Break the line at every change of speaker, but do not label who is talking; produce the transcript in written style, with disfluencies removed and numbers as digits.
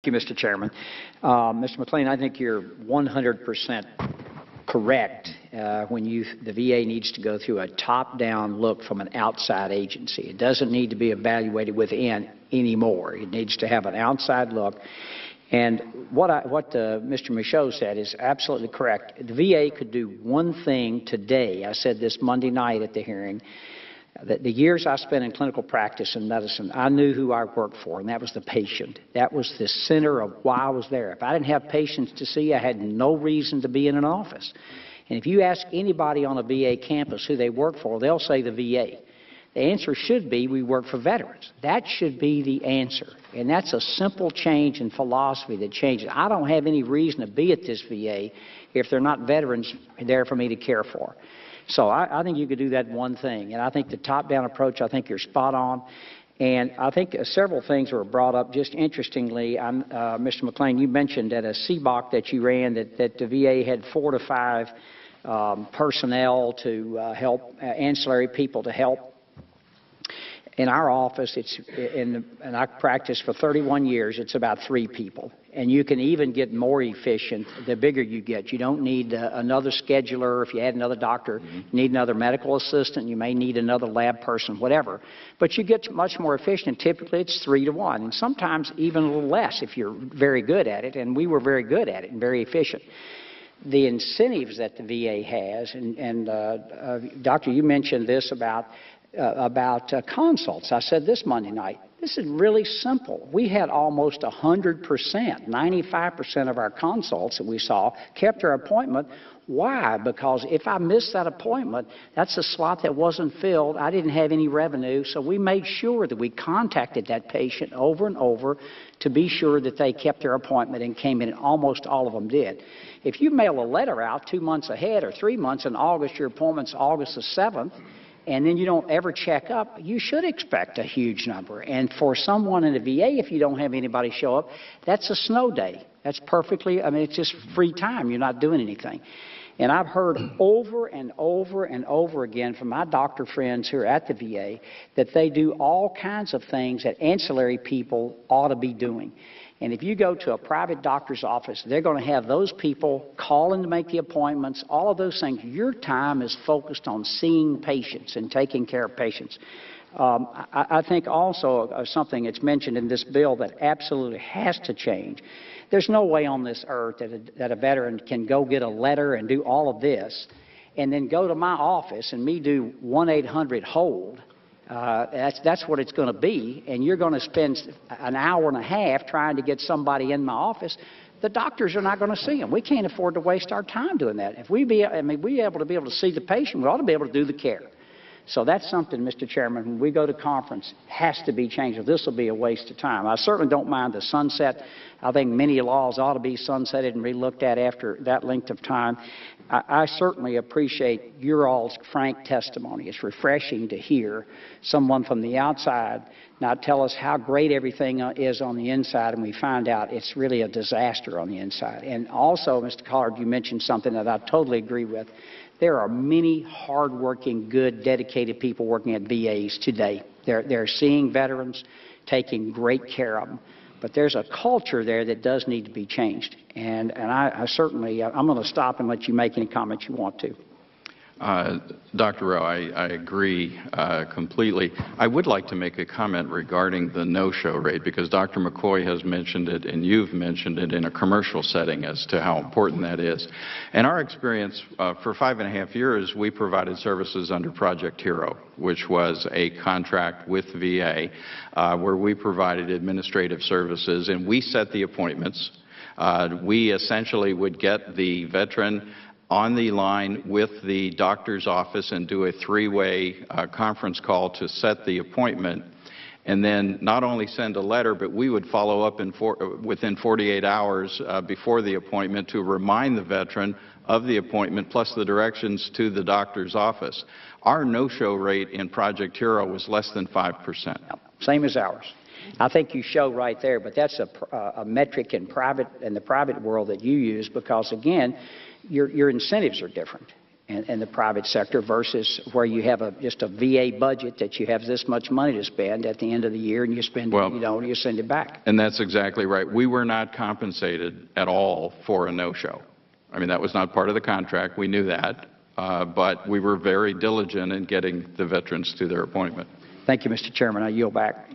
Thank you, Mr. Chairman. Mr. McLean, I think you're 100% correct when the VA needs to go through a top-down look from an outside agency. It doesn't need to be evaluated within anymore. It needs to have an outside look. And what Mr. Michaud said is absolutely correct. The VA could do one thing today. I said this Monday night at the hearing. The years I spent in clinical practice in medicine, I knew who I worked for, and that was the patient. That was the center of why I was there. If I didn't have patients to see, I had no reason to be in an office. And if you ask anybody on a VA campus who they work for, they'll say the VA. The answer should be we work for veterans. That should be the answer. And that's a simple change in philosophy that changes. I don't have any reason to be at this VA if they're not veterans there for me to care for. So I think you could do that one thing. And I think the top-down approach, I think you're spot on. And I think several things were brought up. Just interestingly, Mr. McLean, you mentioned at a CBOC that you ran that the VA had 4 to 5 personnel to help, ancillary people to help. In our office, and I practiced for 31 years, it's about 3 people. And you can even get more efficient the bigger you get. You don't need another scheduler. If you add another doctor, you need another medical assistant. You may need another lab person, whatever. But you get much more efficient. Typically, it's 3 to 1, and sometimes even a little less if you're very good at it. And we were very good at it and very efficient. The incentives that the VA has, and Doctor, you mentioned this about consults. I said this Monday night. This is really simple. We had almost 100%, 95% of our consults that we saw kept their appointment. Why? Because if I missed that appointment, that's a slot that wasn't filled. I didn't have any revenue, so we made sure that we contacted that patient over and over to be sure that they kept their appointment and came in, and almost all of them did. If you mail a letter out 2 months ahead or 3 months in August, your appointment's August the 7th, and then you don't ever check up, you should expect a huge number. And for someone in the VA, if you don't have anybody show up, that's a snow day. That's perfectly, I mean, it's just free time. You're not doing anything. And I've heard over and over and over again from my doctor friends who are at the VA that they do all kinds of things that ancillary people ought to be doing. And if you go to a private doctor's office, they're going to have those people calling to make the appointments, all of those things. Your time is focused on seeing patients and taking care of patients. I think also something that's mentioned in this bill that absolutely has to change. There's no way on this earth that a veteran can go get a letter and do all of this and then go to my office and me do 1-800-HOLD. That's what it's going to be, and you're going to spend an hour and a half trying to get somebody in my office. The doctors are not going to see them. We can't afford to waste our time doing that. If we able to see the patient, we ought to be able to do the care. So that's something, Mr. Chairman, when we go to conference, has to be changed. This will be a waste of time. I certainly don't mind the sunset. I think many laws ought to be sunsetted and relooked at after that length of time. I certainly appreciate your all's frank testimony. It's refreshing to hear someone from the outside not tell us how great everything is on the inside, and we find out it's really a disaster on the inside. And also, Mr. Collard, you mentioned something that I totally agree with. There are many hardworking, good, dedicated people working at VAs today. They're seeing veterans, taking great care of them. But there's a culture there that does need to be changed. And I certainly, I'm going to stop and let you make any comments you want to.
Dr. Rowe, I agree completely. I would like to make a comment regarding the no-show rate, because Dr. McCoy has mentioned it and you've mentioned it in a commercial setting as to how important that is. In our experience, for 5.5 years, we provided services under Project Hero, which was a contract with VA where we provided administrative services, and we set the appointments. We essentially would get the veteran on the line with the doctor's office and do a 3-way conference call to set the appointment, and then not only send a letter, but we would follow up within 48 hours before the appointment to remind the veteran of the appointment, plus the directions to the doctor's office. Our no-show rate in Project Hero was less than 5%.
Same as ours. I think you show right there, but that's a metric in the private world that you use because, again, your incentives are different. in the private sector versus where you have just a VA budget that you have this much money to spend at the end of the year and you spend, you send it back.
And that's exactly right. We were not compensated at all for a no-show. I mean, that was not part of the contract. We knew that. But we were very diligent in getting the veterans to their appointment.
Thank you, Mr. Chairman. I yield back.